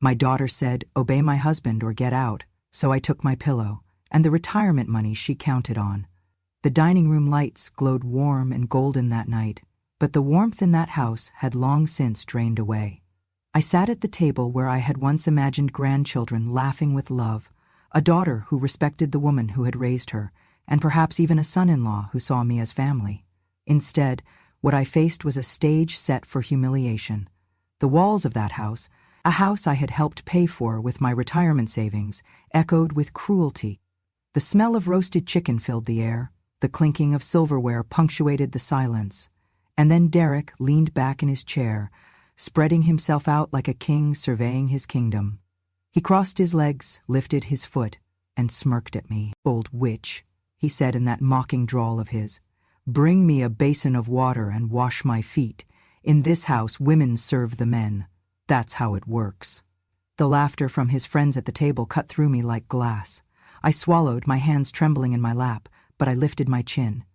My daughter said, "Obey my husband or get out," so I took my pillow and the retirement money she counted on. The dining room lights glowed warm and golden that night, but the warmth in that house had long since drained away. I sat at the table where I had once imagined grandchildren laughing with love, a daughter who respected the woman who had raised her, and perhaps even a son-in-law who saw me as family. Instead, what I faced was a stage set for humiliation. The walls of that house, a house I had helped pay for with my retirement savings, echoed with cruelty. The smell of roasted chicken filled the air, the clinking of silverware punctuated the silence, and then Derek leaned back in his chair, spreading himself out like a king surveying his kingdom. He crossed his legs, lifted his foot, and smirked at me. "Old witch," he said in that mocking drawl of his. "Bring me a basin of water and wash my feet. In this house, women serve the men. That's how it works." The laughter from his friends at the table cut through me like glass. I swallowed, my hands trembling in my lap, but I lifted my chin.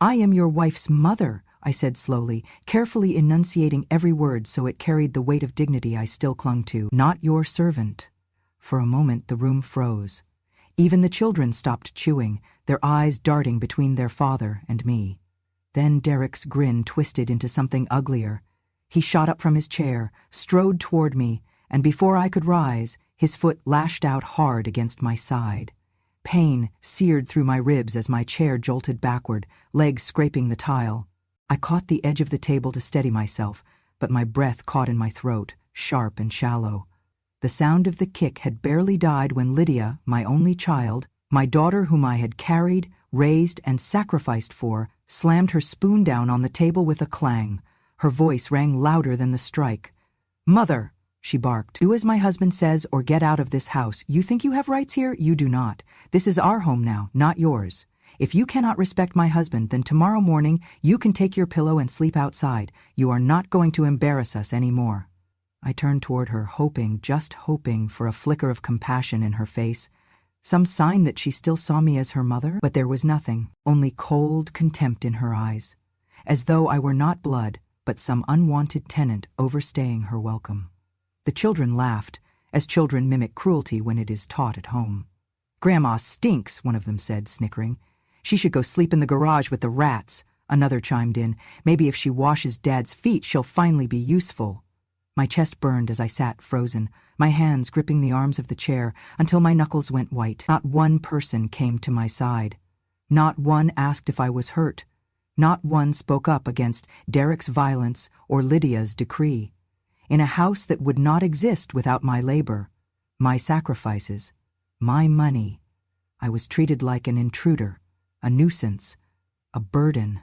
"I am your wife's mother," I said slowly, carefully enunciating every word so it carried the weight of dignity I still clung to. "Not your servant." For a moment the room froze. Even the children stopped chewing, their eyes darting between their father and me. Then Derek's grin twisted into something uglier. He shot up from his chair, strode toward me, and before I could rise, his foot lashed out hard against my side. Pain seared through my ribs as my chair jolted backward, legs scraping the tile. I caught the edge of the table to steady myself, but my breath caught in my throat, sharp and shallow. The sound of the kick had barely died when Lydia, my only child, my daughter whom I had carried, raised, and sacrificed for, slammed her spoon down on the table with a clang. Her voice rang louder than the strike. "Mother," she barked, "do as my husband says or get out of this house. You think you have rights here? You do not. This is our home now, not yours. If you cannot respect my husband, then tomorrow morning you can take your pillow and sleep outside. You are not going to embarrass us any more." I turned toward her, hoping, just hoping, for a flicker of compassion in her face, some sign that she still saw me as her mother, but there was nothing, only cold contempt in her eyes, as though I were not blood, but some unwanted tenant overstaying her welcome. The children laughed, as children mimic cruelty when it is taught at home. "Grandma stinks," one of them said, snickering. "She should go sleep in the garage with the rats," another chimed in. "Maybe if she washes Dad's feet, she'll finally be useful." My chest burned as I sat frozen, my hands gripping the arms of the chair until my knuckles went white. Not one person came to my side. Not one asked if I was hurt. Not one spoke up against Derek's violence or Lydia's decree. In a house that would not exist without my labor, my sacrifices, my money, I was treated like an intruder, a nuisance, a burden.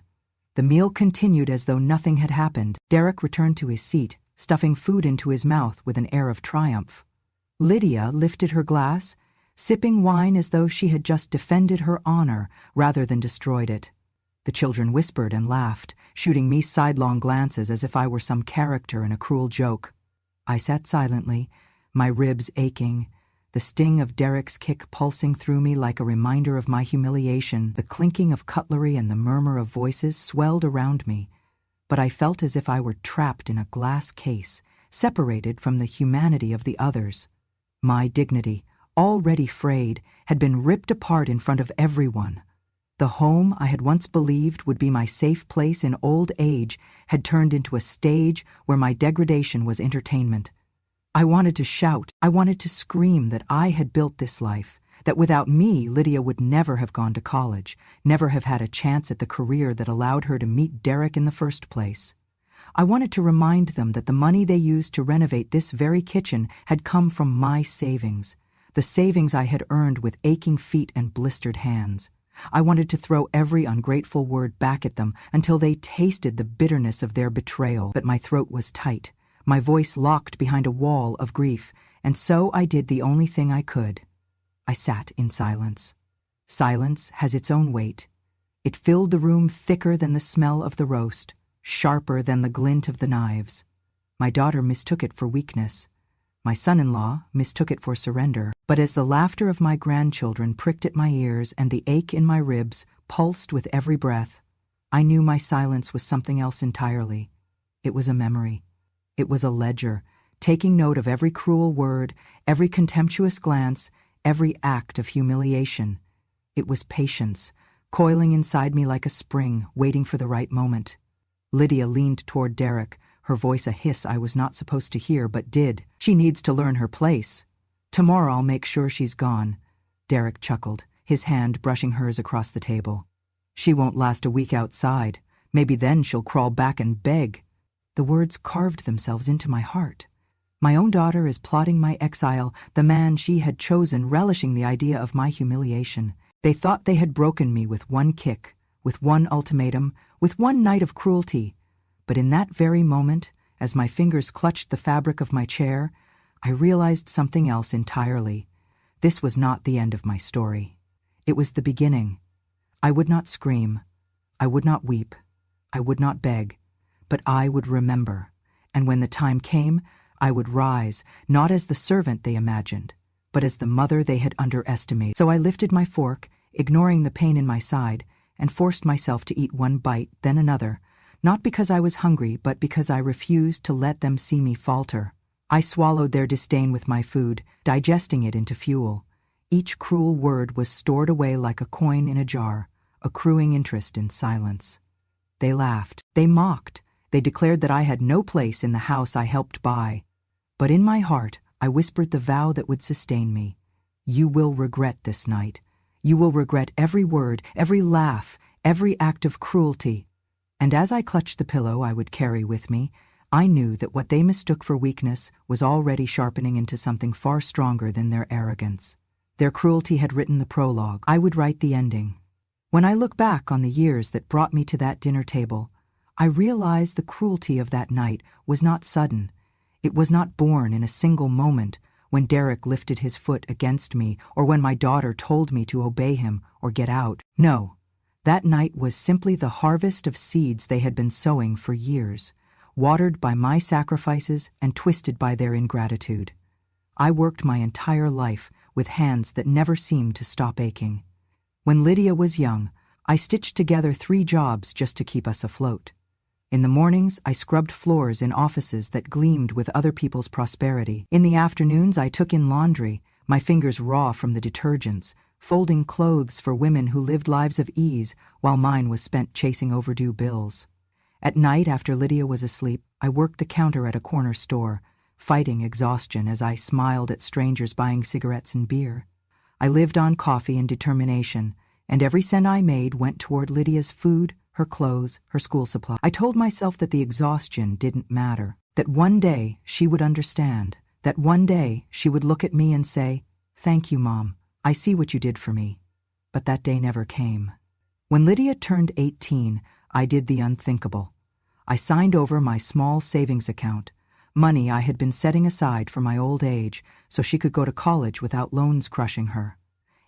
The meal continued as though nothing had happened. Derek returned to his seat, stuffing food into his mouth with an air of triumph. Lydia lifted her glass, sipping wine as though she had just defended her honor rather than destroyed it. The children whispered and laughed, shooting me sidelong glances as if I were some character in a cruel joke. I sat silently, my ribs aching, the sting of Derek's kick pulsing through me like a reminder of my humiliation. The clinking of cutlery and the murmur of voices swelled around me, but I felt as if I were trapped in a glass case, separated from the humanity of the others. My dignity, already frayed, had been ripped apart in front of everyone. The home I had once believed would be my safe place in old age had turned into a stage where my degradation was entertainment. I wanted to shout, I wanted to scream that I had built this life, that without me, Lydia would never have gone to college, never have had a chance at the career that allowed her to meet Derek in the first place. I wanted to remind them that the money they used to renovate this very kitchen had come from my savings, the savings I had earned with aching feet and blistered hands. I wanted to throw every ungrateful word back at them until they tasted the bitterness of their betrayal, but my throat was tight, my voice locked behind a wall of grief, and so I did the only thing I could. I sat in silence. Silence has its own weight. It filled the room thicker than the smell of the roast, sharper than the glint of the knives. My daughter mistook it for weakness. My son-in-law mistook it for surrender, but as the laughter of my grandchildren pricked at my ears and the ache in my ribs pulsed with every breath, I knew my silence was something else entirely. It was a memory. It was a ledger, taking note of every cruel word, every contemptuous glance, every act of humiliation. It was patience, coiling inside me like a spring, waiting for the right moment. Lydia leaned toward Derek, her voice a hiss I was not supposed to hear but did. "She needs to learn her place. Tomorrow I'll make sure she's gone." Derek chuckled, his hand brushing hers across the table. "She won't last a week outside. Maybe then she'll crawl back and beg." The words carved themselves into my heart. My own daughter is plotting my exile, the man she had chosen relishing the idea of my humiliation. They thought they had broken me with one kick, with one ultimatum, with one night of cruelty. But in that very moment, as my fingers clutched the fabric of my chair, I realized something else entirely. This was not the end of my story. It was the beginning. I would not scream. I would not weep. I would not beg. But I would remember. And when the time came, I would rise, not as the servant they imagined, but as the mother they had underestimated. So I lifted my fork, ignoring the pain in my side, and forced myself to eat one bite, then another, not because I was hungry, but because I refused to let them see me falter. I swallowed their disdain with my food, digesting it into fuel. Each cruel word was stored away like a coin in a jar, accruing interest in silence. They laughed. They mocked. They declared that I had no place in the house I helped buy. But in my heart, I whispered the vow that would sustain me. You will regret this night. You will regret every word, every laugh, every act of cruelty. And as I clutched the pillow I would carry with me, I knew that what they mistook for weakness was already sharpening into something far stronger than their arrogance. Their cruelty had written the prologue. I would write the ending. When I look back on the years that brought me to that dinner table, I realize the cruelty of that night was not sudden. It was not born in a single moment when Derek lifted his foot against me or when my daughter told me to obey him or get out. No, that night was simply the harvest of seeds they had been sowing for years, watered by my sacrifices and twisted by their ingratitude. I worked my entire life with hands that never seemed to stop aching. When Lydia was young, I stitched together 3 jobs just to keep us afloat. In the mornings, I scrubbed floors in offices that gleamed with other people's prosperity. In the afternoons, I took in laundry, my fingers raw from the detergents, folding clothes for women who lived lives of ease while mine was spent chasing overdue bills. At night, after Lydia was asleep, I worked the counter at a corner store, fighting exhaustion as I smiled at strangers buying cigarettes and beer. I lived on coffee and determination, and every cent I made went toward Lydia's food, her clothes, her school supply. I told myself that the exhaustion didn't matter, that one day she would understand, that one day she would look at me and say, "Thank you, Mom. I see what you did for me." But that day never came. When Lydia turned 18, I did the unthinkable. I signed over my small savings account, money I had been setting aside for my old age so she could go to college without loans crushing her.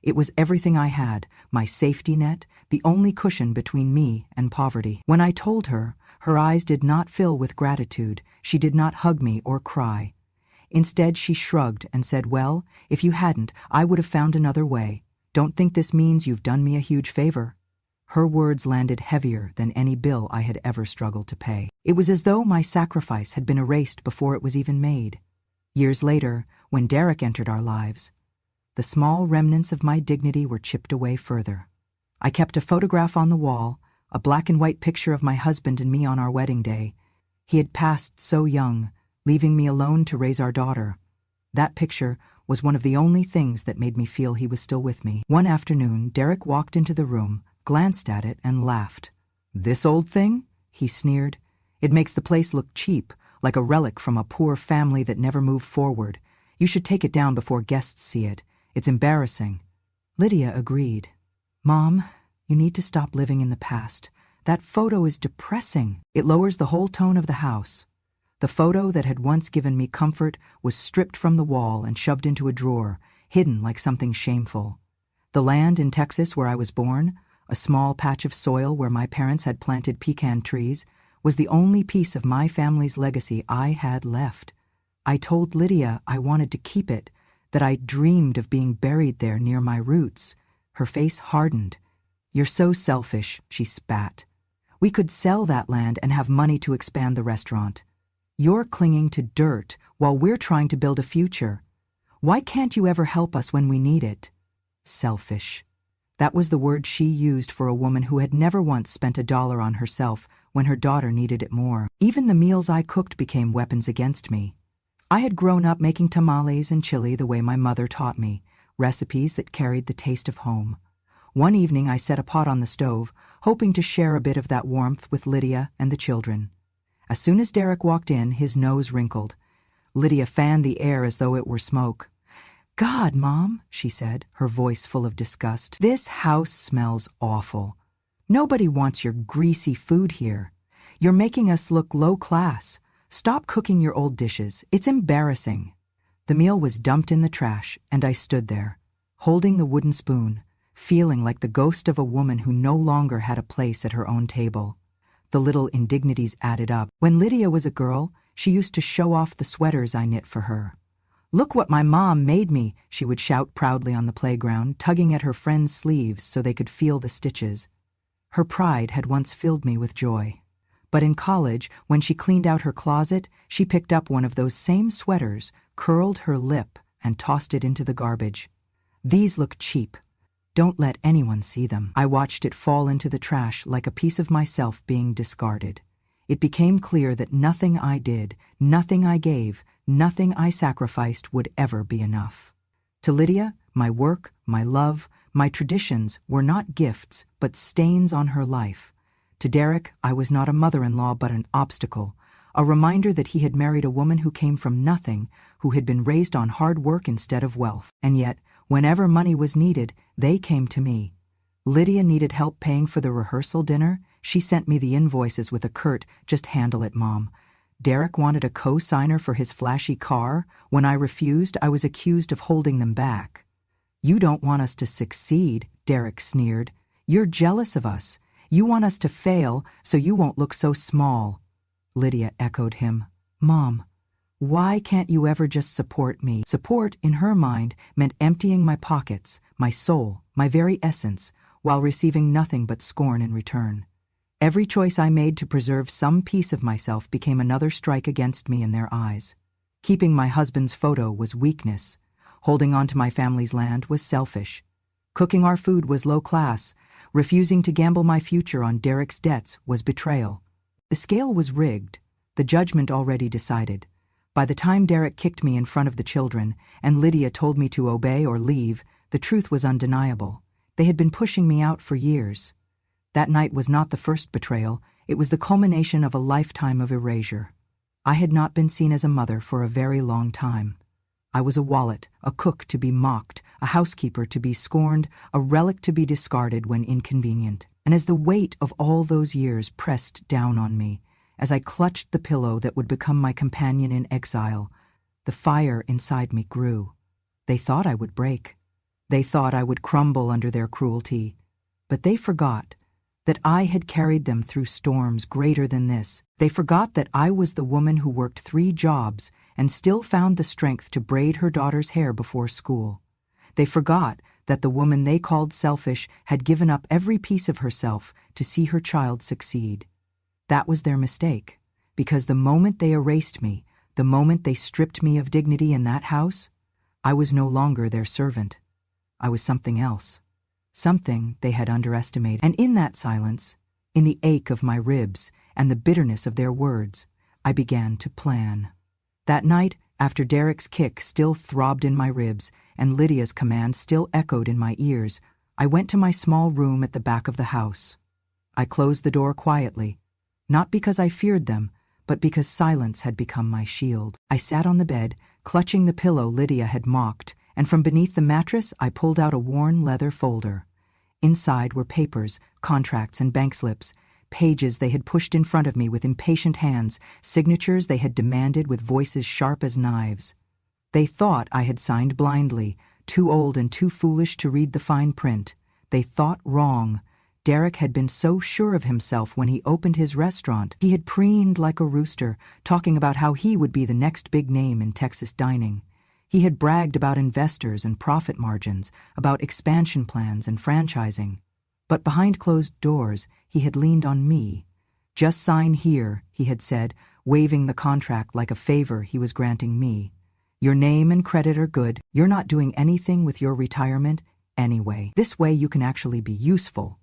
It was everything I had, my safety net, the only cushion between me and poverty. When I told her, her eyes did not fill with gratitude. She did not hug me or cry. Instead, she shrugged and said, "Well, if you hadn't, I would have found another way. Don't think this means you've done me a huge favor." Her words landed heavier than any bill I had ever struggled to pay. It was as though my sacrifice had been erased before it was even made. Years later, when Derek entered our lives, the small remnants of my dignity were chipped away further. I kept a photograph on the wall, a black and white picture of my husband and me on our wedding day. He had passed so young, leaving me alone to raise our daughter. That picture was one of the only things that made me feel he was still with me. One afternoon, Derek walked into the room, glanced at it, and laughed. "This old thing?" he sneered. "It makes the place look cheap, like a relic from a poor family that never moved forward. You should take it down before guests see it. It's embarrassing." Lydia agreed. "Mom, you need to stop living in the past. That photo is depressing. It lowers the whole tone of the house." The photo that had once given me comfort was stripped from the wall and shoved into a drawer, hidden like something shameful. The land in Texas where I was born, a small patch of soil where my parents had planted pecan trees, was the only piece of my family's legacy I had left. I told Lydia I wanted to keep it, that I dreamed of being buried there near my roots. Her face hardened. "You're so selfish," she spat. "We could sell that land and have money to expand the restaurant." You're clinging to dirt while we're trying to build a future. Why can't you ever help us when we need it? Selfish. That was the word she used for a woman who had never once spent $1 on herself when her daughter needed it more. Even the meals I cooked became weapons against me. I had grown up making tamales and chili the way my mother taught me, recipes that carried the taste of home. One evening I set a pot on the stove, hoping to share a bit of that warmth with Lydia and the children. As soon as Derek walked in, his nose wrinkled. Lydia fanned the air as though it were smoke. "God, Mom," she said, her voice full of disgust. "This house smells awful. Nobody wants your greasy food here. You're making us look low class. Stop cooking your old dishes. It's embarrassing." The meal was dumped in the trash, and I stood there, holding the wooden spoon, feeling like the ghost of a woman who no longer had a place at her own table. The little indignities added up. When Lydia was a girl, she used to show off the sweaters I knit for her. "Look what my mom made me," she would shout proudly on the playground, tugging at her friends' sleeves so they could feel the stitches. Her pride had once filled me with joy. But in college, when she cleaned out her closet, she picked up one of those same sweaters, curled her lip, and tossed it into the garbage. "These look cheap. Don't let anyone see them." I watched it fall into the trash like a piece of myself being discarded. It became clear that nothing I did, nothing I gave, nothing I sacrificed would ever be enough. To Lydia, my work, my love, my traditions were not gifts, but stains on her life. To Derek, I was not a mother-in-law but an obstacle, a reminder that he had married a woman who came from nothing, who had been raised on hard work instead of wealth. And yet, whenever money was needed, they came to me. Lydia needed help paying for the rehearsal dinner. She sent me the invoices with a curt, "Just handle it, Mom." Derek wanted a co-signer for his flashy car. When I refused, I was accused of holding them back. "You don't want us to succeed," Derek sneered. "You're jealous of us. You want us to fail so you won't look so small." Lydia echoed him. "Mom, why can't you ever just support me?" Support, in her mind, meant emptying my pockets, my soul, my very essence, while receiving nothing but scorn in return. Every choice I made to preserve some piece of myself became another strike against me in their eyes. Keeping my husband's photo was weakness. Holding on to my family's land was selfish. Cooking our food was low class. Refusing to gamble my future on Derek's debts was betrayal. The scale was rigged, the judgment already decided. By the time Derek kicked me in front of the children, and Lydia told me to obey or leave, the truth was undeniable. They had been pushing me out for years. That night was not the first betrayal, it was the culmination of a lifetime of erasure. I had not been seen as a mother for a very long time. I was a wallet, a cook to be mocked, a housekeeper to be scorned, a relic to be discarded when inconvenient. And as the weight of all those years pressed down on me, as I clutched the pillow that would become my companion in exile, the fire inside me grew. They thought I would break. They thought I would crumble under their cruelty. But they forgot that I had carried them through storms greater than this. They forgot that I was the woman who worked 3 jobs and still found the strength to braid her daughter's hair before school. They forgot that the woman they called selfish had given up every piece of herself to see her child succeed. That was their mistake, because the moment they erased me, the moment they stripped me of dignity in that house, I was no longer their servant. I was something else. Something they had underestimated. And in that silence, in the ache of my ribs and the bitterness of their words, I began to plan. That night, after Derek's kick still throbbed in my ribs and Lydia's command still echoed in my ears, I went to my small room at the back of the house. I closed the door quietly, not because I feared them, but because silence had become my shield. I sat on the bed, clutching the pillow Lydia had mocked, and from beneath the mattress I pulled out a worn leather folder. Inside were papers, contracts, and bank slips, pages they had pushed in front of me with impatient hands, signatures they had demanded with voices sharp as knives. They thought I had signed blindly, too old and too foolish to read the fine print. They thought wrong. Derek had been so sure of himself when he opened his restaurant. He had preened like a rooster, talking about how he would be the next big name in Texas dining. He had bragged about investors and profit margins, about expansion plans and franchising. But behind closed doors, he had leaned on me. "Just sign here," he had said, waving the contract like a favor he was granting me. Your name and credit are good. You're not doing anything with your retirement anyway. This way you can actually be useful.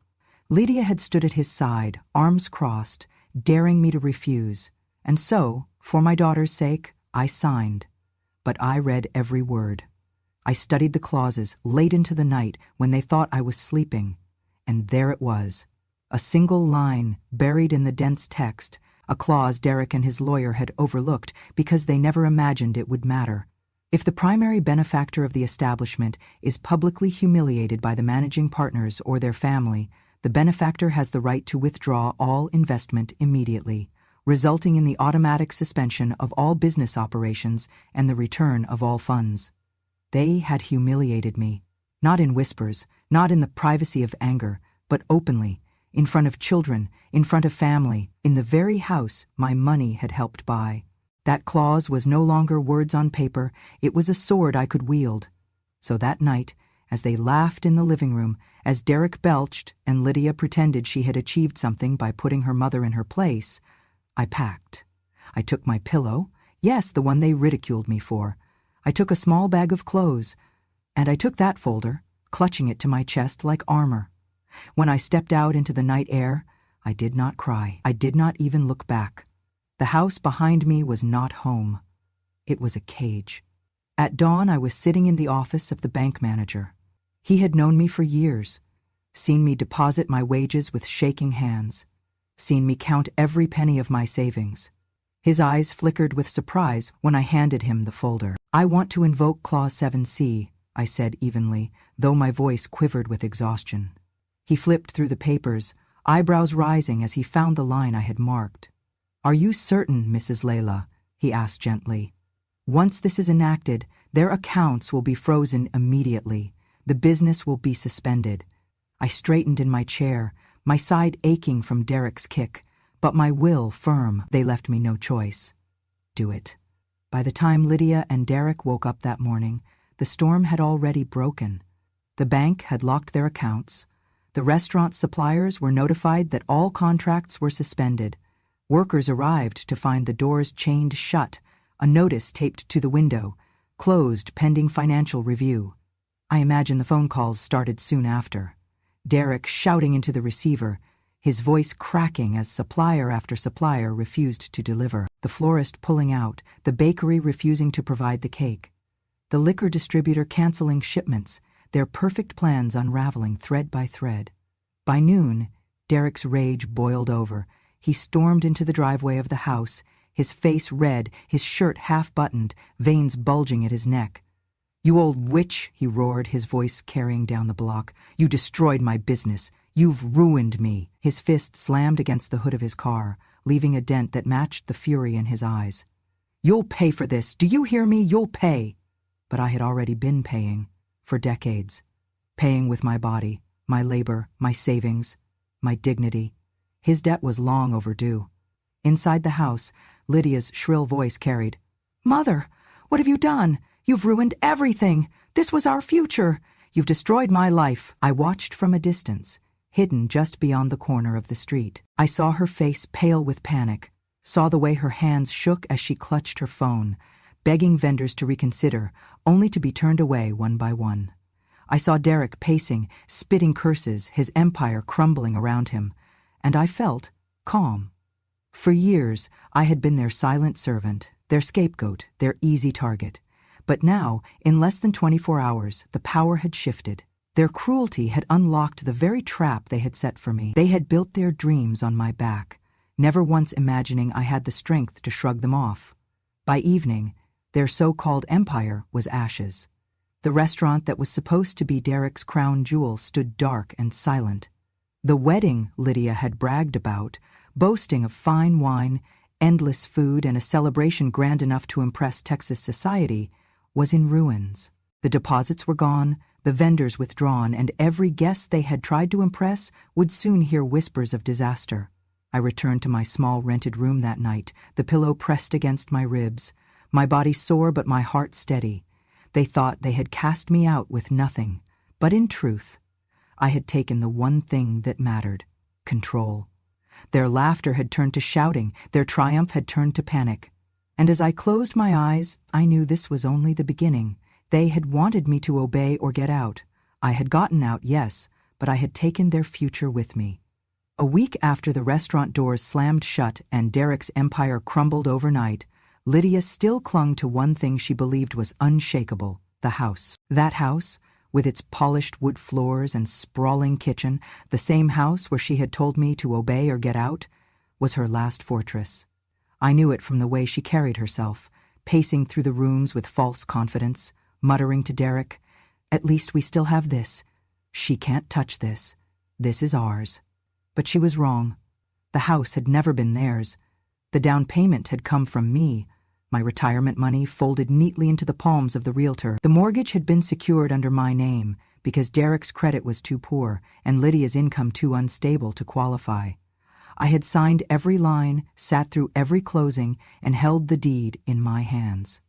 Lydia had stood at his side, arms crossed, daring me to refuse. And so, for my daughter's sake, I signed. But I read every word. I studied the clauses late into the night when they thought I was sleeping. And there it was. A single line buried in the dense text, a clause Derek and his lawyer had overlooked because they never imagined it would matter. If the primary benefactor of the establishment is publicly humiliated by the managing partners or their family, the benefactor has the right to withdraw all investment immediately, resulting in the automatic suspension of all business operations and the return of all funds. They had humiliated me, not in whispers, not in the privacy of anger, but openly, in front of children, in front of family, in the very house my money had helped buy. That clause was no longer words on paper, it was a sword I could wield. So that night, as they laughed in the living room, as Derek belched and Lydia pretended she had achieved something by putting her mother in her place, I packed. I took my pillow, yes, the one they ridiculed me for. I took a small bag of clothes, and I took that folder, clutching it to my chest like armor. When I stepped out into the night air, I did not cry. I did not even look back. The house behind me was not home. It was a cage. At dawn, I was sitting in the office of the bank manager. He had known me for years, seen me deposit my wages with shaking hands, seen me count every penny of my savings. His eyes flickered with surprise when I handed him the folder. I want to invoke Clause 7C, I said evenly, though my voice quivered with exhaustion. He flipped through the papers, eyebrows rising as he found the line I had marked. Are you certain, Mrs. Layla? He asked gently. Once this is enacted, their accounts will be frozen immediately. The business will be suspended. I straightened in my chair, my side aching from Derek's kick, but my will firm. They left me no choice. Do it. By the time Lydia and Derek woke up that morning, the storm had already broken. The bank had locked their accounts. The restaurant suppliers were notified that all contracts were suspended. Workers arrived to find the doors chained shut, a notice taped to the window, closed pending financial review. I imagine the phone calls started soon after. Derek shouting into the receiver, his voice cracking as supplier after supplier refused to deliver, the florist pulling out, the bakery refusing to provide the cake, the liquor distributor canceling shipments, their perfect plans unraveling thread by thread. By noon, Derek's rage boiled over. He stormed into the driveway of the house, his face red, his shirt half-buttoned, veins bulging at his neck. You old witch, he roared, his voice carrying down the block. You destroyed my business. You've ruined me. His fist slammed against the hood of his car, leaving a dent that matched the fury in his eyes. You'll pay for this. Do you hear me? You'll pay. But I had already been paying. For decades. Paying with my body, my labor, my savings, my dignity. His debt was long overdue. Inside the house, Lydia's shrill voice carried, Mother, what have you done? You've ruined everything. This was our future. You've destroyed my life. I watched from a distance, hidden just beyond the corner of the street. I saw her face pale with panic, saw the way her hands shook as she clutched her phone, begging vendors to reconsider, only to be turned away one by one. I saw Derek pacing, spitting curses, his empire crumbling around him, and I felt calm. For years, I had been their silent servant, their scapegoat, their easy target. But now, in less than 24 hours, the power had shifted. Their cruelty had unlocked the very trap they had set for me. They had built their dreams on my back, never once imagining I had the strength to shrug them off. By evening, their so-called empire was ashes. The restaurant that was supposed to be Derek's crown jewel stood dark and silent. The wedding Lydia had bragged about, boasting of fine wine, endless food, and a celebration grand enough to impress Texas society, was in ruins. The deposits were gone, the vendors withdrawn, and every guest they had tried to impress would soon hear whispers of disaster. I returned to my small rented room that night, the pillow pressed against my ribs, my body sore but my heart steady. They thought they had cast me out with nothing, but in truth, I had taken the one thing that mattered, control. Their laughter had turned to shouting, their triumph had turned to panic. And as I closed my eyes, I knew this was only the beginning. They had wanted me to obey or get out. I had gotten out, yes, but I had taken their future with me. A week after the restaurant doors slammed shut and Derek's empire crumbled overnight, Lydia still clung to one thing she believed was unshakable: the house. That house, with its polished wood floors and sprawling kitchen, the same house where she had told me to obey or get out, was her last fortress. I knew it from the way she carried herself, pacing through the rooms with false confidence, muttering to Derek, "At least we still have this. She can't touch this. This is ours." But she was wrong. The house had never been theirs. The down payment had come from me, my retirement money folded neatly into the palms of the realtor. The mortgage had been secured under my name because Derek's credit was too poor and Lydia's income too unstable to qualify. I had signed every line, sat through every closing, and held the deed in my hands.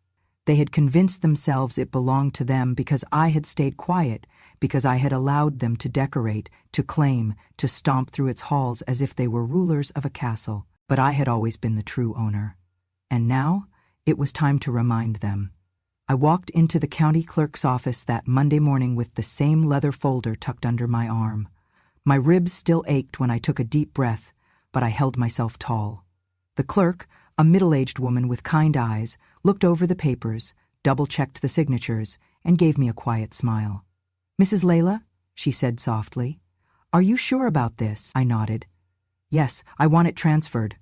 They had convinced themselves it belonged to them because I had stayed quiet, because I had allowed them to decorate, to claim, to stomp through its halls as if they were rulers of a castle. But I had always been the true owner. And now, it was time to remind them. I walked into the county clerk's office that Monday morning with the same leather folder tucked under my arm. My ribs still ached when I took a deep breath, but I held myself tall. The clerk, a middle-aged woman with kind eyes, looked over the papers, double-checked the signatures, and gave me a quiet smile. "Mrs. Layla," she said softly, "are you sure about this?" I nodded. "Yes, I want it transferred."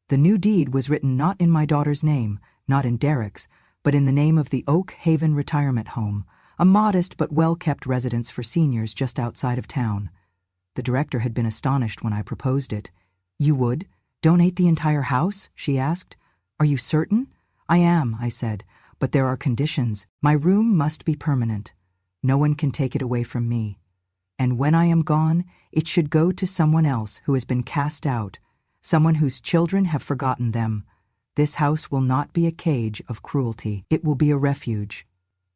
The new deed was written not in my daughter's name, not in Derek's, but in the name of the Oak Haven Retirement Home, a modest but well-kept residence for seniors just outside of town. The director had been astonished when I proposed it. "You would donate the entire house?" she asked. "Are you certain?" "I am," I said, "but there are conditions. My room must be permanent. No one can take it away from me. And when I am gone, it should go to someone else who has been cast out, someone whose children have forgotten them. This house will not be a cage of cruelty. It will be a refuge."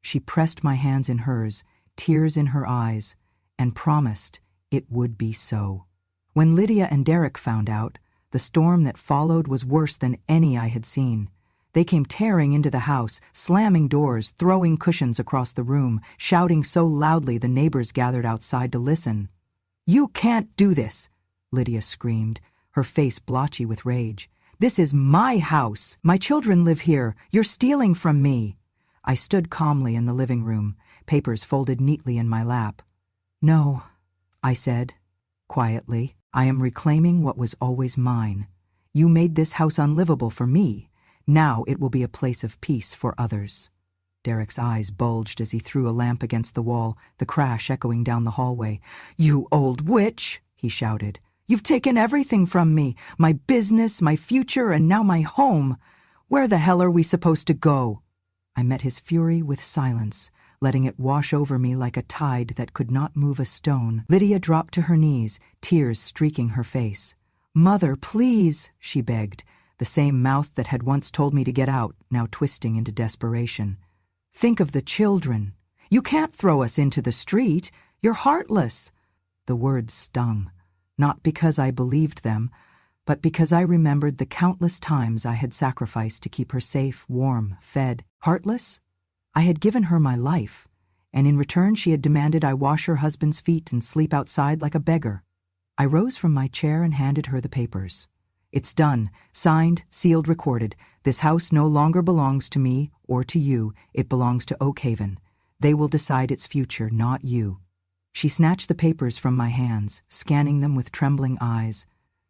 She pressed my hands in hers, tears in her eyes, and promised it would be so. When Lydia and Derek found out, the storm that followed was worse than any I had seen. They came tearing into the house, slamming doors, throwing cushions across the room, shouting so loudly the neighbors gathered outside to listen. "You can't do this," Lydia screamed, her face blotchy with rage. "This is my house. My children live here. You're stealing from me." I stood calmly in the living room, papers folded neatly in my lap. "No," I said, quietly, "I am reclaiming what was always mine. You made this house unlivable for me. Now it will be a place of peace for others." Derek's eyes bulged as he threw a lamp against the wall, the crash echoing down the hallway. "You old witch!" he shouted. "You've taken everything from me, my business, my future, and now my home. Where the hell are we supposed to go?" I met his fury with silence, letting it wash over me like a tide that could not move a stone. Lydia dropped to her knees, tears streaking her face. "Mother, please," she begged, the same mouth that had once told me to get out, now twisting into desperation. "Think of the children. You can't throw us into the street. You're heartless." The words stung, not because I believed them, but because I remembered the countless times I had sacrificed to keep her safe, warm, fed. Heartless? I had given her my life, and in return she had demanded I wash her husband's feet and sleep outside like a beggar. I rose from my chair and handed her the papers. "It's done, signed, sealed, recorded. This house no longer belongs to me or to you. It belongs to Oak Haven. They will decide its future, not you." She snatched the papers from my hands, scanning them with trembling eyes,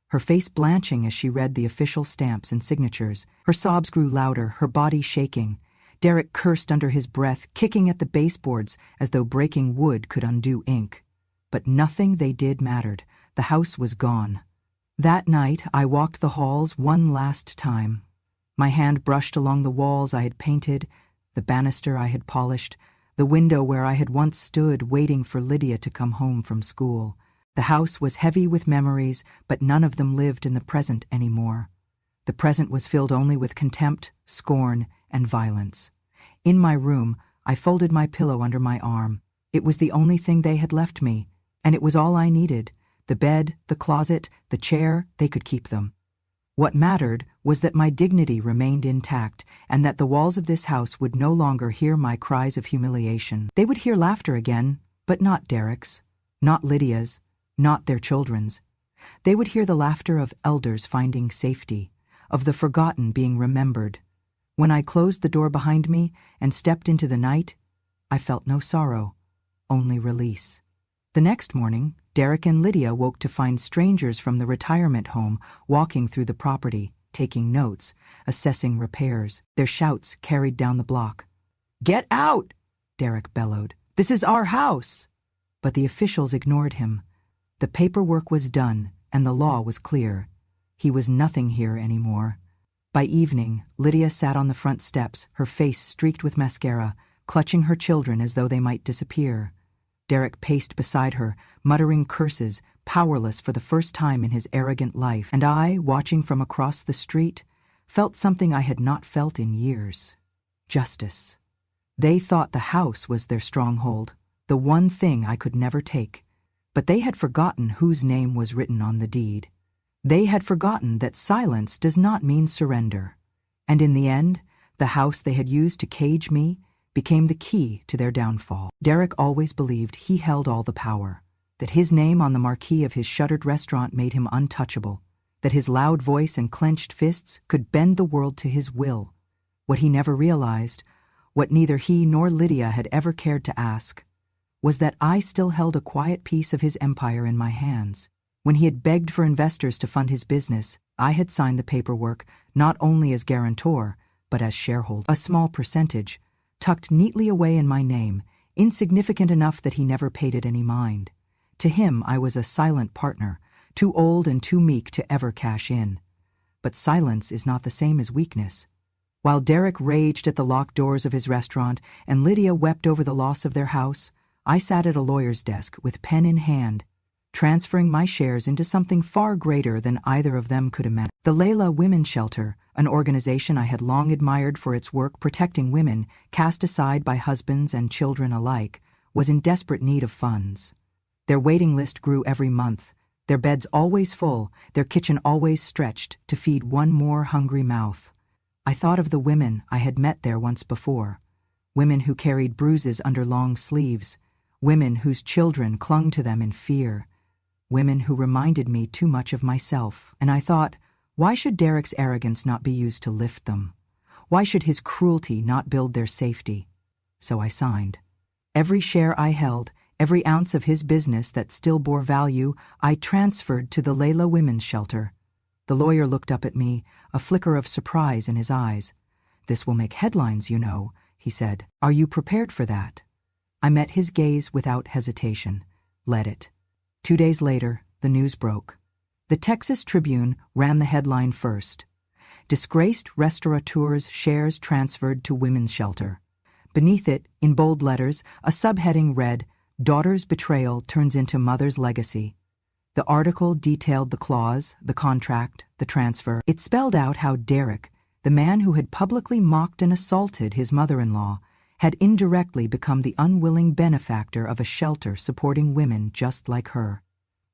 her face blanching as she read the official stamps and signatures. Her sobs grew louder, her body shaking. Derek cursed under his breath, kicking at the baseboards as though breaking wood could undo ink. But nothing they did mattered. The house was gone. That night, I walked the halls one last time. My hand brushed along the walls I had painted, the banister I had polished, the window where I had once stood waiting for Lydia to come home from school. The house was heavy with memories, but none of them lived in the present anymore. The present was filled only with contempt, scorn, and violence. In my room, I folded my pillow under my arm. It was the only thing they had left me, and it was all I needed, The bed, the closet, the chair, they could keep them. What mattered was that my dignity remained intact and that the walls of this house would no longer hear my cries of humiliation. They would hear laughter again, but not Derek's, not Lydia's, not their children's. They would hear the laughter of elders finding safety, of the forgotten being remembered. When I closed the door behind me and stepped into the night, I felt no sorrow, only release. The next morning, Derek and Lydia woke to find strangers from the retirement home walking through the property, taking notes, assessing repairs. Their shouts carried down the block. "Get out!" Derek bellowed. "This is our house!" But the officials ignored him. The paperwork was done, and the law was clear. He was nothing here anymore. By evening, Lydia sat on the front steps, her face streaked with mascara, clutching her children as though they might disappear. Derek paced beside her, muttering curses, powerless for the first time in his arrogant life, and I, watching from across the street, felt something I had not felt in years. Justice. They thought the house was their stronghold, the one thing I could never take. But they had forgotten whose name was written on the deed. They had forgotten that silence does not mean surrender. And in the end, the house they had used to cage me became the key to their downfall. Derek always believed he held all the power, that his name on the marquee of his shuttered restaurant made him untouchable, that his loud voice and clenched fists could bend the world to his will. What he never realized, what neither he nor Lydia had ever cared to ask, was that I still held a quiet piece of his empire in my hands. When he had begged for investors to fund his business, I had signed the paperwork not only as guarantor, but as shareholder. A small percentage, tucked neatly away in my name, insignificant enough that he never paid it any mind. To him, I was a silent partner, too old and too meek to ever cash in. But silence is not the same as weakness. While Derek raged at the locked doors of his restaurant and Lydia wept over the loss of their house, I sat at a lawyer's desk with pen in hand, transferring my shares into something far greater than either of them could imagine. The Layla Women's Shelter, an organization I had long admired for its work protecting women cast aside by husbands and children alike, was in desperate need of funds. Their waiting list grew every month, their beds always full, their kitchen always stretched to feed one more hungry mouth. I thought of the women I had met there once before, women who carried bruises under long sleeves, women whose children clung to them in fear, women who reminded me too much of myself. And I thought, why should Derek's arrogance not be used to lift them? Why should his cruelty not build their safety? So I signed. Every share I held, every ounce of his business that still bore value, I transferred to the Layla Women's Shelter. The lawyer looked up at me, a flicker of surprise in his eyes. "This will make headlines, you know," he said. "Are you prepared for that?" I met his gaze without hesitation. Let it. 2 days later, the news broke. The Texas Tribune ran the headline first. "Disgraced restaurateur's shares transferred to Women's Shelter." Beneath it, in bold letters, a subheading read, "Daughter's betrayal turns into mother's legacy." The article detailed the clause, the contract, the transfer. It spelled out how Derek, the man who had publicly mocked and assaulted his mother-in-law, had indirectly become the unwilling benefactor of a shelter supporting women just like her.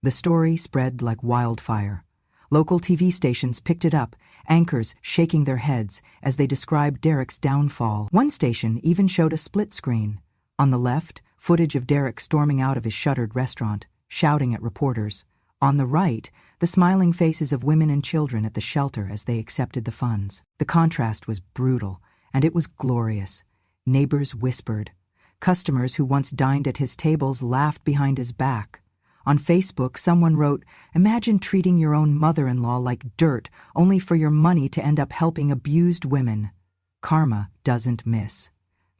The story spread like wildfire. Local TV stations picked it up, anchors shaking their heads as they described Derek's downfall. One station even showed a split screen. On the left, footage of Derek storming out of his shuttered restaurant, shouting at reporters. On the right, the smiling faces of women and children at the shelter as they accepted the funds. The contrast was brutal, and it was glorious. Neighbors whispered. Customers who once dined at his tables laughed behind his back. On Facebook, someone wrote, "Imagine treating your own mother-in-law like dirt only for your money to end up helping abused women." Karma doesn't miss.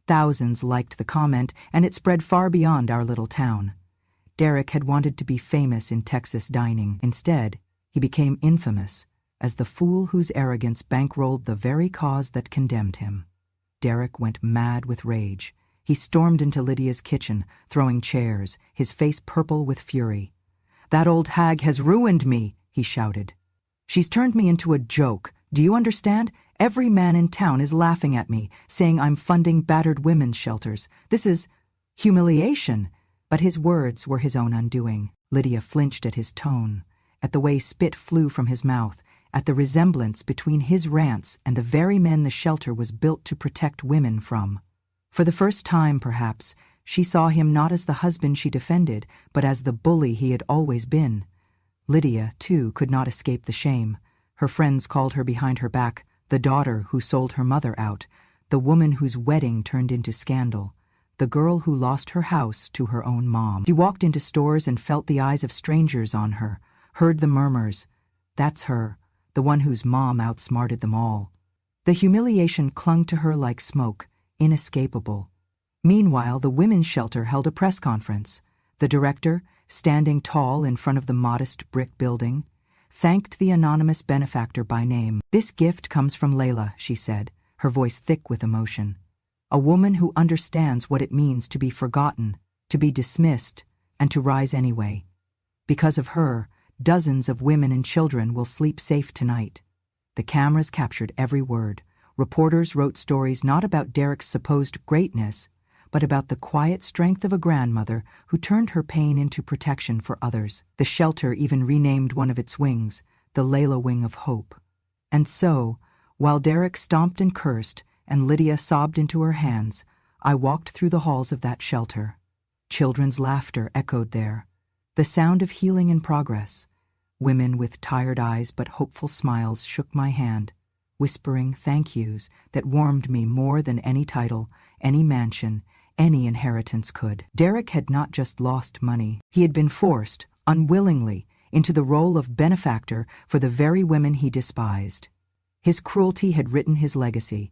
Thousands liked the comment, and it spread far beyond our little town. Derek had wanted to be famous in Texas dining. Instead, he became infamous as the fool whose arrogance bankrolled the very cause that condemned him. Derek went mad with rage. He stormed into Lydia's kitchen, throwing chairs, his face purple with fury. "That old hag has ruined me," he shouted. "She's turned me into a joke. Do you understand? Every man in town is laughing at me, saying I'm funding battered women's shelters. This is humiliation." But his words were his own undoing. Lydia flinched at his tone, at the way spit flew from his mouth, at the resemblance between his rants and the very men the shelter was built to protect women from. For the first time, perhaps, she saw him not as the husband she defended, but as the bully he had always been. Lydia, too, could not escape the shame. Her friends called her behind her back the daughter who sold her mother out, the woman whose wedding turned into scandal, the girl who lost her house to her own mom. She walked into stores and felt the eyes of strangers on her, heard the murmurs, "That's her, the one whose mom outsmarted them all." The humiliation clung to her like smoke, inescapable. Meanwhile, the women's shelter held a press conference. The director, standing tall in front of the modest brick building, thanked the anonymous benefactor by name. "This gift comes from Layla," she said, her voice thick with emotion. "A woman who understands what it means to be forgotten, to be dismissed, and to rise anyway. Because of her, dozens of women and children will sleep safe tonight." The cameras captured every word. Reporters wrote stories not about Derek's supposed greatness, but about the quiet strength of a grandmother who turned her pain into protection for others. The shelter even renamed one of its wings, the Layla Wing of Hope. And so, while Derek stomped and cursed, and Lydia sobbed into her hands, I walked through the halls of that shelter. Children's laughter echoed there, the sound of healing in progress. Women with tired eyes but hopeful smiles shook my hand, whispering thank yous that warmed me more than any title, any mansion, any inheritance could. Derek had not just lost money. He had been forced, unwillingly, into the role of benefactor for the very women he despised. His cruelty had written his legacy,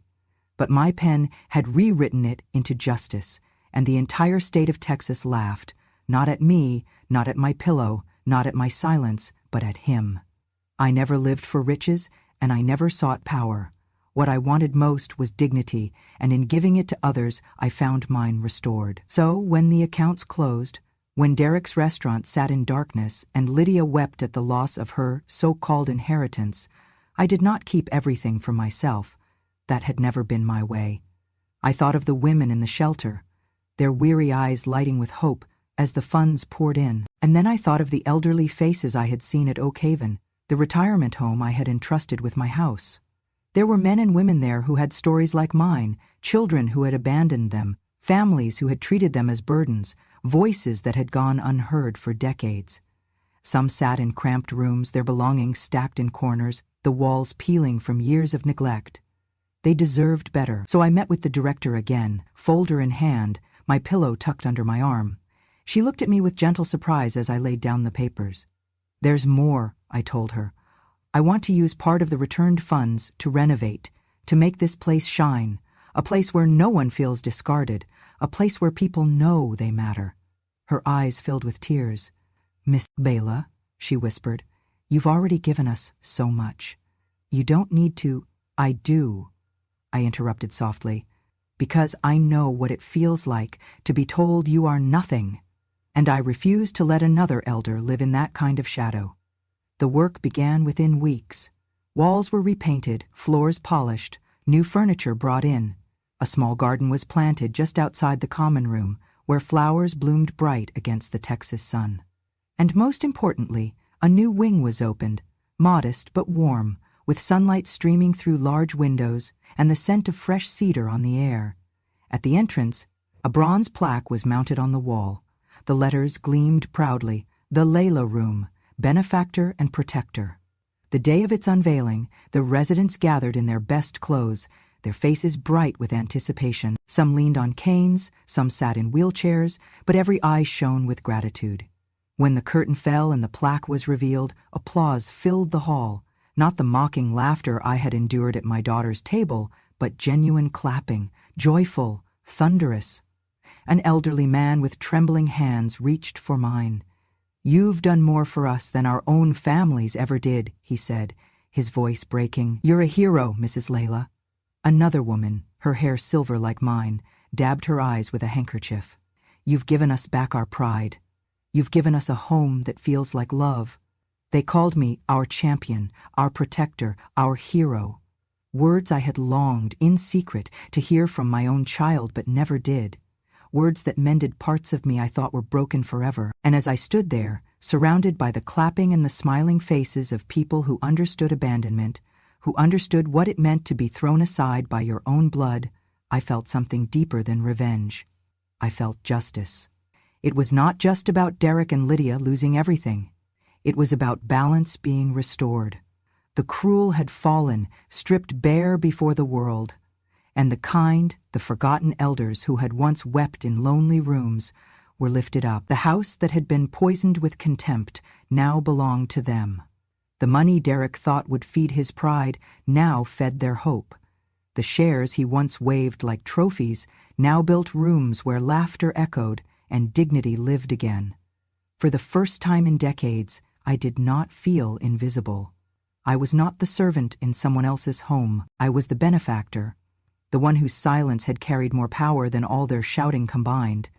but my pen had rewritten it into justice, and the entire state of Texas laughed, not at me, not at my pillow, not at my silence, but at him. I never lived for riches, and I never sought power. What I wanted most was dignity, and in giving it to others, I found mine restored. So, when the accounts closed, when Derek's restaurant sat in darkness and Lydia wept at the loss of her so-called inheritance, I did not keep everything for myself. That had never been my way. I thought of the women in the shelter, their weary eyes lighting with hope as the funds poured in. And then I thought of the elderly faces I had seen at Oak Haven, the retirement home I had entrusted with my house. There were men and women there who had stories like mine, children who had abandoned them, families who had treated them as burdens, voices that had gone unheard for decades. Some sat in cramped rooms, their belongings stacked in corners, the walls peeling from years of neglect. They deserved better. So I met with the director again, folder in hand, my pillow tucked under my arm. She looked at me with gentle surprise as I laid down the papers. "There's more," I told her. "I want to use part of the returned funds to renovate, to make this place shine, a place where no one feels discarded, a place where people know they matter." Her eyes filled with tears. "Miss Layla," she whispered, "you've already given us so much. You don't need to—" "I do," I interrupted softly, "because I know what it feels like to be told you are nothing, and I refuse to let another elder live in that kind of shadow." The work began within weeks. Walls were repainted, floors polished, new furniture brought in. A small garden was planted just outside the common room, where flowers bloomed bright against the Texas sun. And most importantly, a new wing was opened, modest but warm, with sunlight streaming through large windows and the scent of fresh cedar on the air. At the entrance, a bronze plaque was mounted on the wall. The letters gleamed proudly, "The Layla Room, Benefactor and Protector." The day of its unveiling, the residents gathered in their best clothes, their faces bright with anticipation. Some leaned on canes, some sat in wheelchairs, but every eye shone with gratitude. When the curtain fell and the plaque was revealed, applause filled the hall, not the mocking laughter I had endured at my daughter's table, but genuine clapping, joyful, thunderous. An elderly man with trembling hands reached for mine. "You've done more for us than our own families ever did," he said, his voice breaking. "You're a hero, Mrs. Layla." Another woman, her hair silver like mine, dabbed her eyes with a handkerchief. "You've given us back our pride. You've given us a home that feels like love." They called me our champion, our protector, our hero. Words I had longed, in secret, to hear from my own child but never did. Words that mended parts of me I thought were broken forever. And as I stood there, surrounded by the clapping and the smiling faces of people who understood abandonment, who understood what it meant to be thrown aside by your own blood, I felt something deeper than revenge. I felt justice. It was not just about Derek and Lydia losing everything. It was about balance being restored. The cruel had fallen, stripped bare before the world, and the kind, the forgotten elders who had once wept in lonely rooms were lifted up. The house that had been poisoned with contempt now belonged to them. The money Derek thought would feed his pride now fed their hope. The shares he once waved like trophies now built rooms where laughter echoed and dignity lived again. For the first time in decades, I did not feel invisible. I was not the servant in someone else's home. I was the benefactor, the one whose silence had carried more power than all their shouting combined.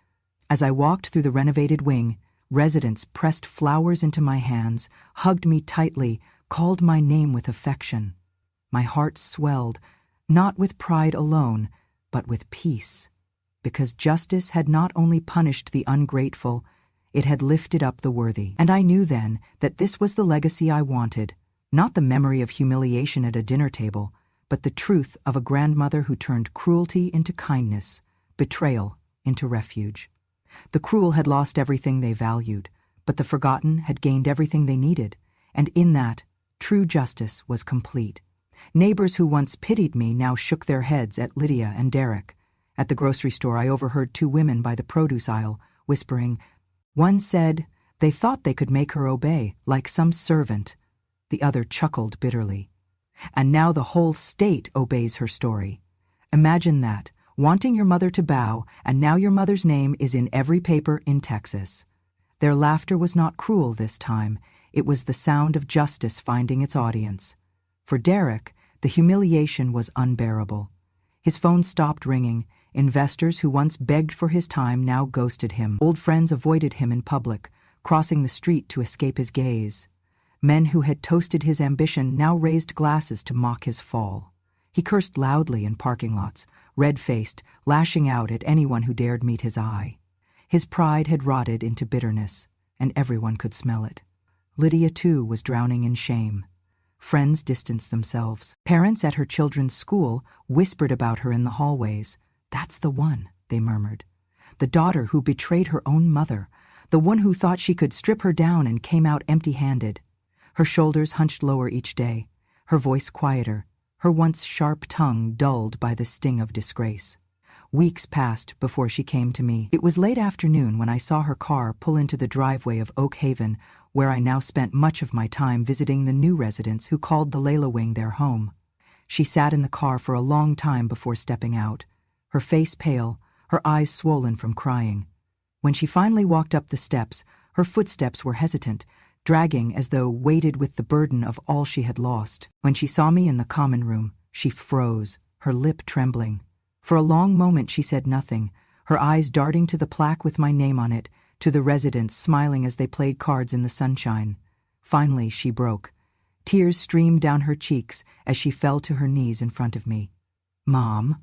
As I walked through the renovated wing, residents pressed flowers into my hands, hugged me tightly, called my name with affection. My heart swelled, not with pride alone, but with peace, because justice had not only punished the ungrateful, it had lifted up the worthy. And I knew then that this was the legacy I wanted, not the memory of humiliation at a dinner table, but the truth of a grandmother who turned cruelty into kindness, betrayal into refuge. The cruel had lost everything they valued, but the forgotten had gained everything they needed, and in that, true justice was complete. Neighbors who once pitied me now shook their heads at Lydia and Derek. At the grocery store, I overheard two women by the produce aisle, whispering. One said they thought they could make her obey, like some servant. The other chuckled bitterly. And now the whole state obeys her story. Imagine that, wanting your mother to bow, and now your mother's name is in every paper in Texas. Their laughter was not cruel this time. It was the sound of justice finding its audience. For Derek, the humiliation was unbearable. His phone stopped ringing. Investors who once begged for his time now ghosted him. Old friends avoided him in public, crossing the street to escape his gaze. Men who had toasted his ambition now raised glasses to mock his fall. He cursed loudly in parking lots, red-faced, lashing out at anyone who dared meet his eye. His pride had rotted into bitterness, and everyone could smell it. Lydia, too, was drowning in shame. Friends distanced themselves. Parents at her children's school whispered about her in the hallways. "That's the one," they murmured. "The daughter who betrayed her own mother, the one who thought she could strip her down and came out empty-handed." Her shoulders hunched lower each day, her voice quieter, her once sharp tongue dulled by the sting of disgrace. Weeks passed before she came to me. It was late afternoon when I saw her car pull into the driveway of Oak Haven, where I now spent much of my time visiting the new residents who called the Layla Wing their home. She sat in the car for a long time before stepping out, her face pale, her eyes swollen from crying. When she finally walked up the steps, her footsteps were hesitant, dragging as though weighted with the burden of all she had lost. When she saw me in the common room, she froze, her lip trembling. For a long moment she said nothing, her eyes darting to the plaque with my name on it, to the residents smiling as they played cards in the sunshine. Finally she broke. Tears streamed down her cheeks as she fell to her knees in front of me. "Mom."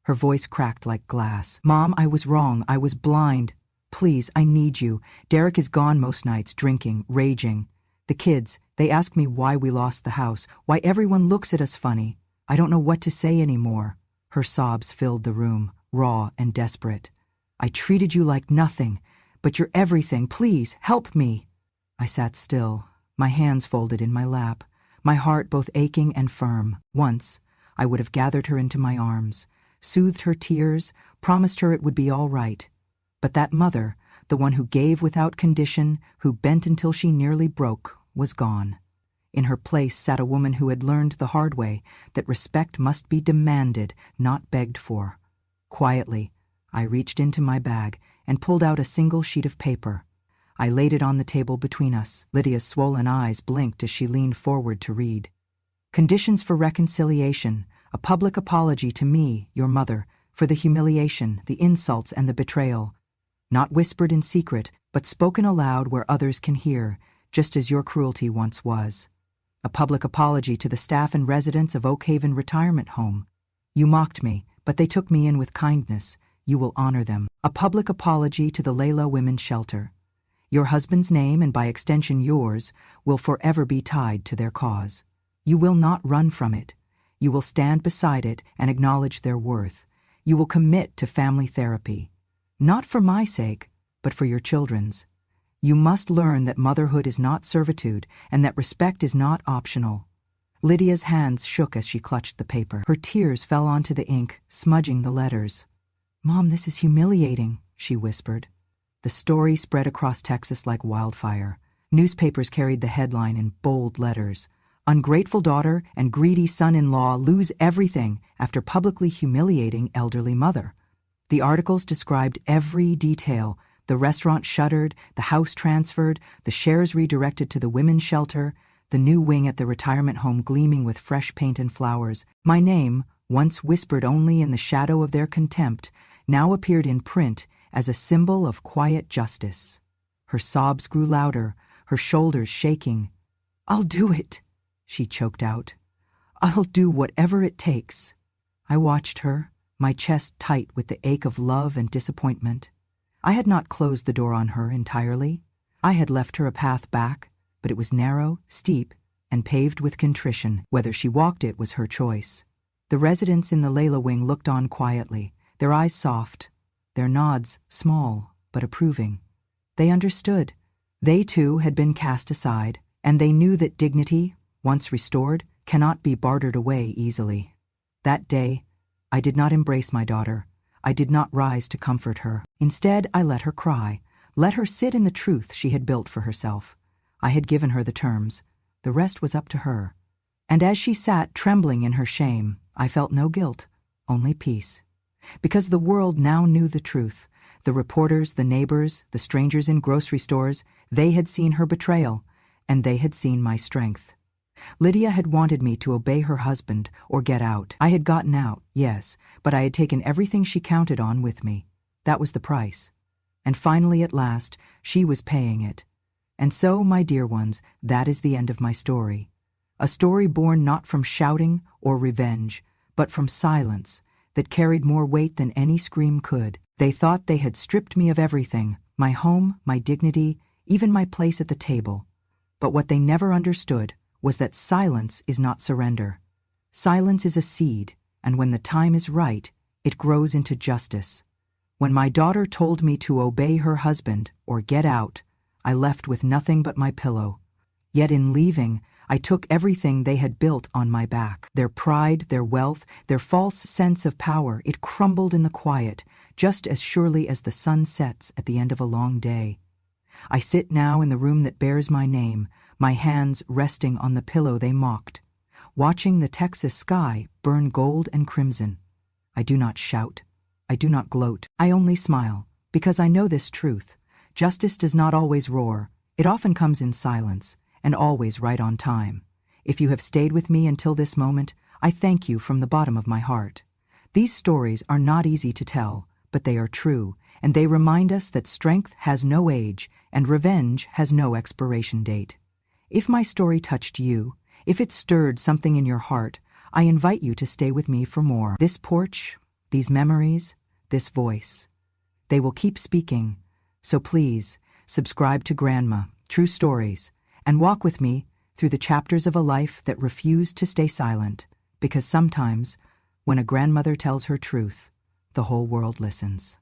Her voice cracked like glass. "Mom, I was wrong. I was blind. Please, I need you. Derek is gone most nights, drinking, raging. The kids, they ask me why we lost the house, why everyone looks at us funny. I don't know what to say anymore." Her sobs filled the room, raw and desperate. "I treated you like nothing, but you're everything. Please, help me." I sat still, my hands folded in my lap, my heart both aching and firm. Once, I would have gathered her into my arms, soothed her tears, promised her it would be all right. But that mother, the one who gave without condition, who bent until she nearly broke, was gone. In her place sat a woman who had learned the hard way that respect must be demanded, not begged for. Quietly, I reached into my bag and pulled out a single sheet of paper. I laid it on the table between us. Lydia's swollen eyes blinked as she leaned forward to read. "Conditions for reconciliation, a public apology to me, your mother, for the humiliation, the insults, and the betrayal. Not whispered in secret, but spoken aloud where others can hear, just as your cruelty once was. A public apology to the staff and residents of Oak Haven Retirement Home. You mocked me, but they took me in with kindness. You will honor them. A public apology to the Layla Women's Shelter. Your husband's name, and by extension yours, will forever be tied to their cause. You will not run from it. You will stand beside it and acknowledge their worth. You will commit to family therapy. Not for my sake, but for your children's. You must learn that motherhood is not servitude and that respect is not optional. Lydia's hands shook as she clutched the paper. Her tears fell onto the ink, smudging the letters. "Mom, this is humiliating," she whispered. The story spread across Texas like wildfire. Newspapers carried the headline in bold letters. "Ungrateful daughter and greedy son-in-law lose everything after publicly humiliating elderly mother." The articles described every detail: the restaurant shuttered, the house transferred, the shares redirected to the women's shelter, the new wing at the retirement home gleaming with fresh paint and flowers. My name, once whispered only in the shadow of their contempt, now appeared in print as a symbol of quiet justice. Her sobs grew louder, her shoulders shaking. "I'll do it," she choked out. "I'll do whatever it takes." I watched her, my chest tight with the ache of love and disappointment. I had not closed the door on her entirely. I had left her a path back, but it was narrow, steep, and paved with contrition. Whether she walked it was her choice. The residents in the Layla wing looked on quietly, their eyes soft, their nods small but approving. They understood. They too had been cast aside, and they knew that dignity, once restored, cannot be bartered away easily. That day, I did not embrace my daughter. I did not rise to comfort her. Instead, I let her cry, let her sit in the truth she had built for herself. I had given her the terms. The rest was up to her. And as she sat trembling in her shame, I felt no guilt, only peace. Because the world now knew the truth. The reporters, the neighbors, the strangers in grocery stores, they had seen her betrayal, and they had seen my strength. Lydia had wanted me to obey her husband or get out. I had gotten out, yes, but I had taken everything she counted on with me. That was the price. And finally, at last, she was paying it. And so, my dear ones, that is the end of my story. A story born not from shouting or revenge, but from silence, that carried more weight than any scream could. They thought they had stripped me of everything, my home, my dignity, even my place at the table. But what they never understood was that silence is not surrender. Silence is a seed, and when the time is right, it grows into justice. When my daughter told me to obey her husband or get out, I left with nothing but my pillow. Yet in leaving, I took everything they had built on my back. Their pride, their wealth, their false sense of power, it crumbled in the quiet, just as surely as the sun sets at the end of a long day. I sit now in the room that bears my name, my hands resting on the pillow they mocked, watching the Texas sky burn gold and crimson. I do not shout. I do not gloat. I only smile, because I know this truth. Justice does not always roar. It often comes in silence, and always right on time. If you have stayed with me until this moment, I thank you from the bottom of my heart. These stories are not easy to tell, but they are true, and they remind us that strength has no age and revenge has no expiration date. If my story touched you, if it stirred something in your heart, I invite you to stay with me for more. This porch, these memories, this voice, they will keep speaking. So please, subscribe to Grandma, True Stories, and walk with me through the chapters of a life that refused to stay silent, because sometimes, when a grandmother tells her truth, the whole world listens.